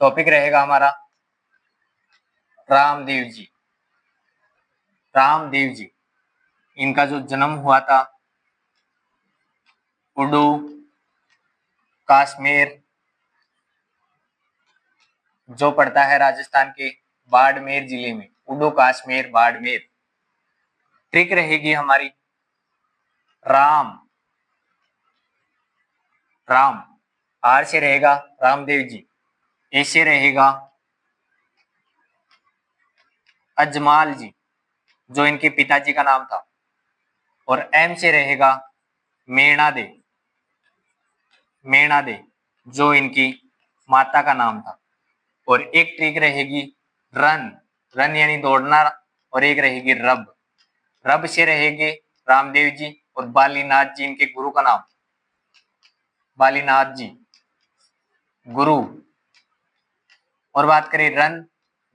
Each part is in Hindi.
टॉपिक रहेगा हमारा रामदेव जी। रामदेव जी, इनका जो जन्म हुआ था उडू कश्मीर, जो पड़ता है राजस्थान के बाड़मेर जिले में, उडू कश्मीर बाड़मेर। ट्रिक रहेगी हमारी राम, राम आर से रहेगा रामदेव जी, ए से रहेगा अजमाल जी जो इनके पिताजी का नाम था, और एम से रहेगा मेणा दे, मेणा दे जो इनकी माता का नाम था। और एक ट्रिक रहेगी रन, रन यानी दौड़ना, और एक रहेगी रब, रब से रहेंगे रामदेव जी, और बालीनाथ जी इनके गुरु का नाम, बालीनाथ जी गुरु। और बात करें रन,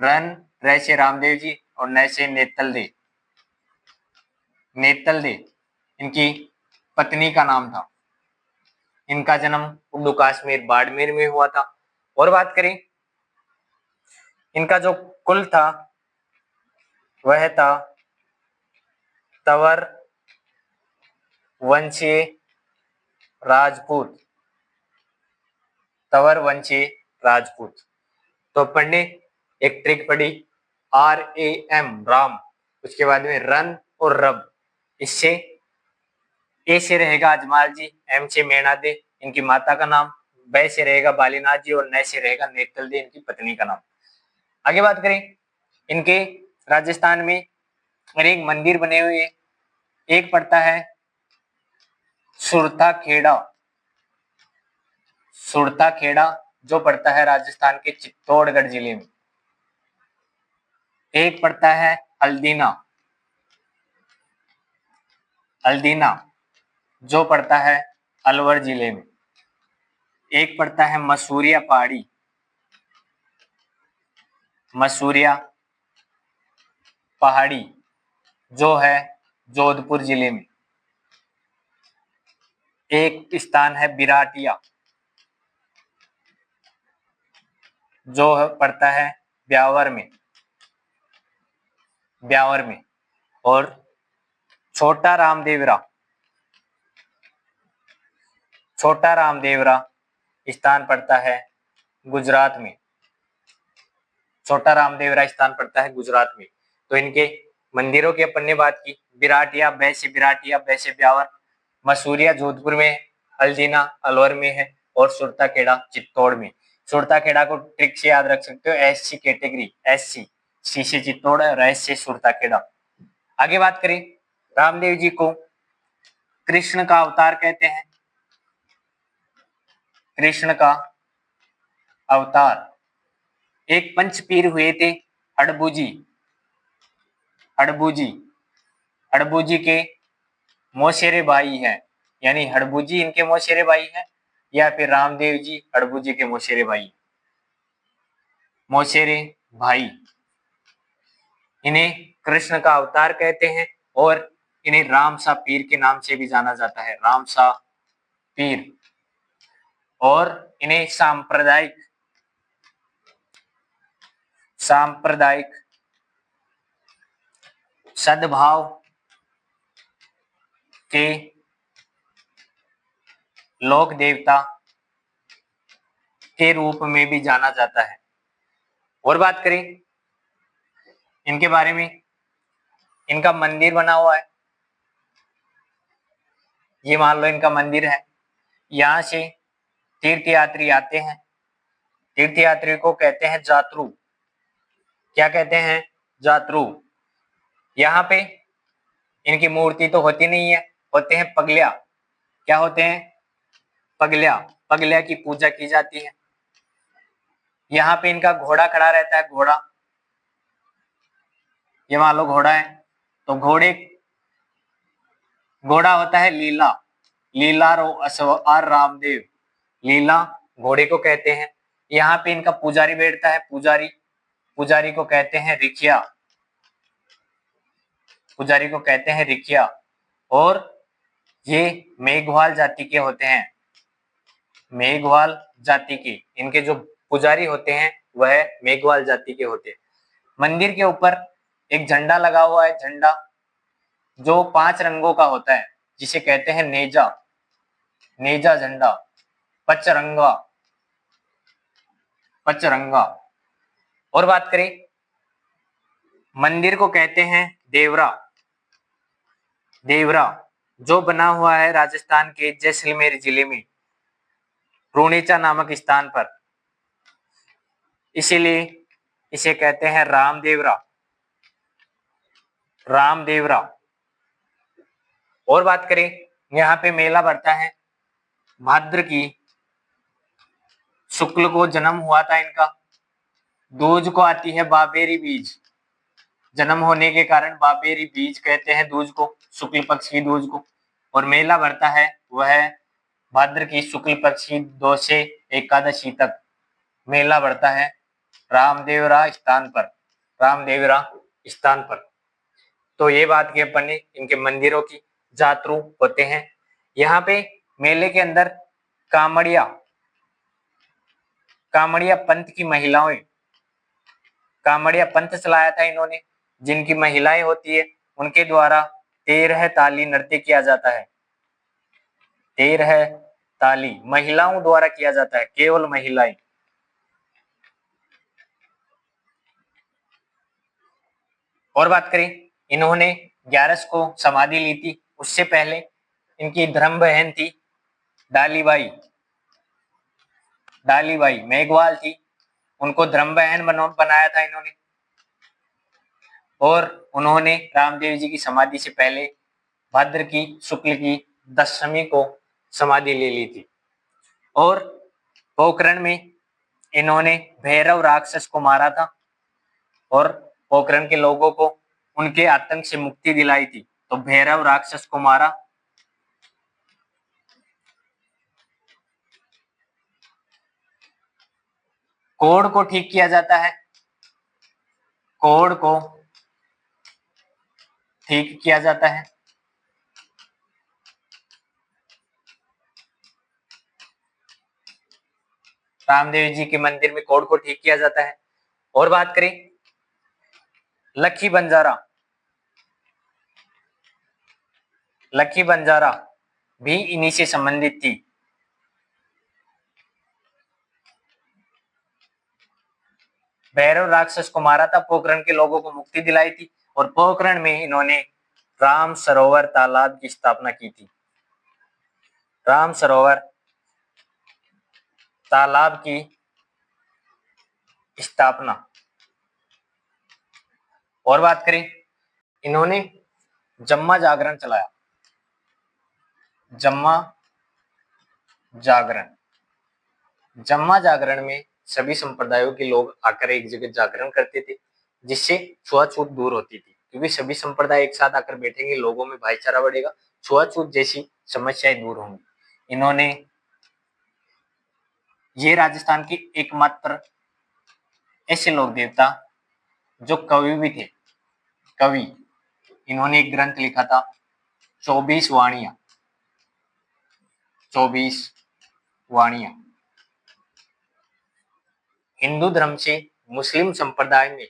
रन रे से रामदेव जी और न से नेतल दे, नेतल दे इनकी पत्नी का नाम था। इनका जन्म उड्डू कश्मीर बाड़मेर में हुआ था। और बात करें इनका जो कुल था वह था तंवर वंशीय राजपूत, तंवर वंशीय राजपूत। तो पढ़ने एक ट्रिक पढ़ी RAM राम, उसके बाद में रन और रब, इससे ए से रहेगा अजमाल जी, एम से मेणा दे इनकी माता का नाम, ब से रहेगा बालीनाथ जी और न से रहेगा नेतल दे इनकी पत्नी का नाम। आगे बात करें इनके राजस्थान में एक मंदिर बने हुए, एक पड़ता है सुरता खेड़ा, सुरता खेड़ा जो पड़ता है राजस्थान के चित्तौड़गढ़ जिले में। एक पड़ता है हल्दीना, हल्दीना जो पड़ता है अलवर जिले में। एक पड़ता है मसूरिया पहाड़ी, मसूरिया पहाड़ी जो है जोधपुर जिले में। एक स्थान है बिराटिया जो पड़ता है ब्यावर में, ब्यावर में। और छोटा रामदेवरा, छोटा रामदेवरा स्थान पड़ता है गुजरात में, छोटा रामदेवरा स्थान पड़ता है गुजरात में। तो इनके मंदिरों की अपन ने बात की, बिराटिया ब से बिराटिया, ब से ब्यावर, मसूरिया जोधपुर में, हल्दीना अलवर में है, और सुरता खेड़ा चित्तौड़ में। सुरता खेड़ा को ट्रिक से याद रख सकते हो, SC कैटेगरी, SC, C से चित्तौड़ और S से सुरता खेड़ा। आगे बात करें रामदेव जी को कृष्ण का अवतार कहते हैं, कृष्ण का अवतार। एक पंचपीर हुए थे हड़बूजी, हड़बूजी, हड़बूजी के मौसेरे भाई हैं, यानी हड़बूजी इनके मौसेरे भाई हैं, या फिर रामदेव जी हड़बूजी के मौसेरे भाई, मौसेरे भाई। इन्हें कृष्ण का अवतार कहते हैं, और इन्हें रामसा पीर के नाम से भी जाना जाता है, रामसा पीर। और इन्हें सांप्रदायिक, सांप्रदायिक सद्भाव के लोक देवता के रूप में भी जाना जाता है। और बात करें इनके बारे में, इनका मंदिर बना हुआ है, ये मान लो इनका मंदिर है। यहाँ से तीर्थयात्री आते हैं, तीर्थयात्री को कहते हैं जात्रु। क्या कहते हैं? जात्रु। यहाँ पे इनकी मूर्ति तो होती नहीं है, होते हैं पगलिया। क्या होते हैं? पगलिया, पगलिया की पूजा की जाती है। यहाँ पे इनका घोड़ा खड़ा रहता है, घोड़ा, ये मान लो घोड़ा है, तो घोड़े, घोड़ा होता है लीला, लीला रो अश्वार रामदेव, लीला घोड़े को कहते हैं। यहाँ पे इनका पुजारी बैठता है, पुजारी, पुजारी को कहते हैं रिखिया, पुजारी को कहते हैं रिखिया। और ये मेघवाल जाति के होते हैं, मेघवाल जाति के। इनके जो पुजारी होते हैं वह मेघवाल जाति के होते हैं। मंदिर के ऊपर एक झंडा लगा हुआ है, झंडा जो 5 रंगों का होता है, जिसे कहते हैं नेजा, नेजा झंडा, पचरंगा, पचरंगा। और बात करें मंदिर को कहते हैं देवरा, देवरा जो बना हुआ है राजस्थान के जैसलमेर जिले में रूणेचा नामक स्थान पर, इसीलिए इसे कहते हैं रामदेवरा, रामदेवरा। और बात करें यहाँ पे मेला बढ़ता है भाद्र की शुक्ल को जन्म हुआ था इनका, दूज को आती है बाबेरी बीज, जन्म होने के कारण बाबेरी बीज कहते हैं दूज को, शुक्ल पक्ष की दूज को। और मेला बढ़ता है वह भाद्र की शुक्ल पक्ष की 2 से एकादशी तक मेला बढ़ता है रामदेवरा स्थान पर, रामदेवरा स्थान पर। तो ये बात की अपन ने इनके मंदिरों की, जातरू होते हैं। यहाँ पे मेले के अंदर कामड़िया, कामड़िया पंथ की महिलाएं, कामड़िया पंथ चलाया था इन्होंने, जिनकी महिलाएं होती है उनके द्वारा 13 ताली नृत्य किया जाता है, 13 ताली महिलाओं द्वारा किया जाता है, केवल महिलाएं। और बात करें इन्होंने 11 को समाधि ली थी, उससे पहले इनकी धर्म बहन थी डालीबाई, डालीबाई मेघवाल थी, उनको धर्म बहन बनाया था इन्होंने। और उन्होंने रामदेव जी की समाधि से पहले भाद्र की शुक्ल की 10वीं को समाधि ले ली थी। और पोखरण में इन्होंने भैरव राक्षस को मारा था और पोखरण के लोगों को उनके आतंक से मुक्ति दिलाई थी, तो भैरव राक्षस को मारा। कोढ़ को ठीक किया जाता है, कोढ़ को ठीक किया जाता है। रामदेव जी के मंदिर में कोढ़ को ठीक किया जाता है। और बात करें लखी बंजारा, लखी बंजारा भी इन्हीं से संबंधित थी। भैरव राक्षस को मारा था, पोखरण के लोगों को मुक्ति दिलाई थी, और पोखरण में इन्होंने राम सरोवर तालाब की स्थापना की थी, राम सरोवर तालाब की स्थापना। और बात करें इन्होंने जम्मा जागरण चलाया, जम्मा जागरण, जम्मा जागरण में सभी संप्रदायों के लोग आकर एक जगह जागरण करते थे, जिससे छुआछूत दूर होती थी, क्योंकि सभी संप्रदाय एक साथ आकर बैठेंगे, लोगों में भाईचारा बढ़ेगा, छुआछूत जैसी समस्याएं दूर होंगी। इन्होंने, ये राजस्थान के एकमात्र ऐसे लोक देवता जो कवि भी थे, कवि, इन्होंने एक ग्रंथ लिखा था 24 वाणियां, 24 वाणियां। हिंदू धर्म से मुस्लिम संप्रदाय में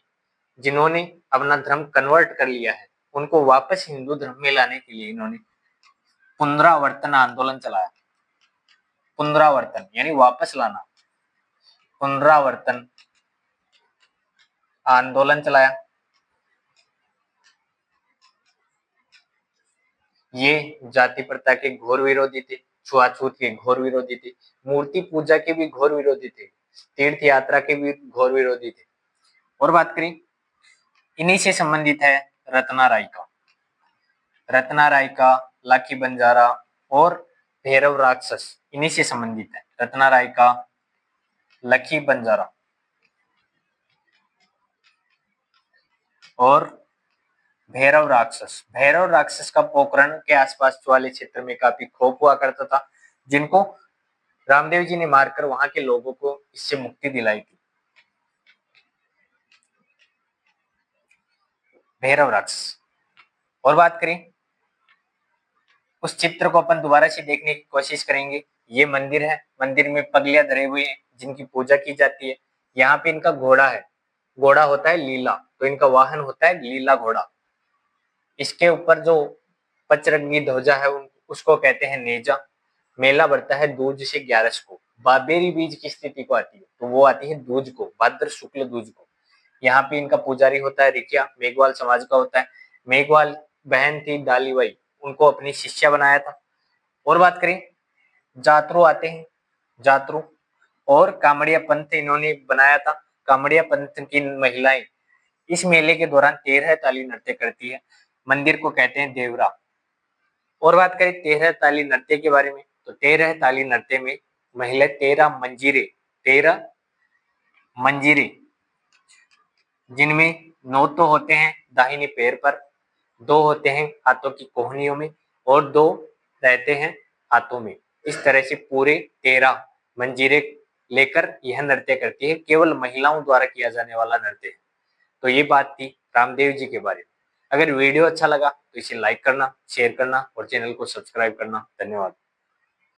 जिन्होंने अपना धर्म कन्वर्ट कर लिया है, उनको वापस हिंदू धर्म में लाने के लिए इन्होंने पुनरावर्तन आंदोलन चलाया, पुनरावर्तन यानी वापस लाना, पुनरावर्तन आंदोलन चलाया। ये जाति प्रथा के घोर विरोधी थे, छुआछूत के घोर विरोधी थे, मूर्ति पूजा के भी घोर विरोधी थे, तीर्थ यात्रा के भी घोर विरोधी थे। और बात करें इन्हीं से संबंधित है रत्ना राय का, रत्ना राय का, लाखी बंजारा और भैरव राक्षस इन्हीं से संबंधित है, रत्ना राय का, लखी बंजारा और भैरव राक्षस। भैरव राक्षस का पोखरण के आसपास वाले क्षेत्र में काफी खौफ हुआ करता था, जिनको रामदेव जी ने मारकर वहां के लोगों को इससे मुक्ति दिलाई थी। भैरव राक्षस। और बात करें उस चित्र को अपन दोबारा से देखने की कोशिश करेंगे ये मंदिर है, मंदिर में पगलियां धरे हुए हैं जिनकी पूजा की जाती है। यहाँ पे इनका घोड़ा है, घोड़ा होता है लीला, तो इनका वाहन होता है लीला घोड़ा। इसके ऊपर जो पचरंगी ध्वजा है उसको कहते हैं नेजा। मेला बढ़ता है दूज से 11 को, बाबेरी बीज की स्थिति को आती है, तो वो आती है दूज को, भाद्र शुक्ल दूज को। यहाँ पे इनका पुजारी होता है रिकिया, मेघवाल समाज का होता है। मेघवाल बहन थी डालीबाई, उनको अपनी शिष्या बनाया था। और बात करें, जातरू आते हैं, जातरू और कामड़िया पंथ इन्होंने बनाया था। कामड़िया पंथ की महिलाएं इस मेले के दौरान 13 ताली नृत्य करती है। मंदिर को कहते हैं देवरा। और बात करें 13 ताली नृत्य के बारे में, तो 13 ताली नृत्य में महिला 13 मंजीरे जिनमें 9 तो होते हैं दाहिने पैर पर, 2 होते हैं हाथों की कोहनियों में और 2 रहते हैं हाथों में। इस तरह से पूरे 13 मंजीरे लेकर यह नृत्य करती है। केवल महिलाओं द्वारा किया जाने वाला नृत्य है। तो ये बात थी रामदेव जी के बारे में। अगर वीडियो अच्छा लगा तो इसे लाइक करना, शेयर करना और चैनल को सब्सक्राइब करना। धन्यवाद।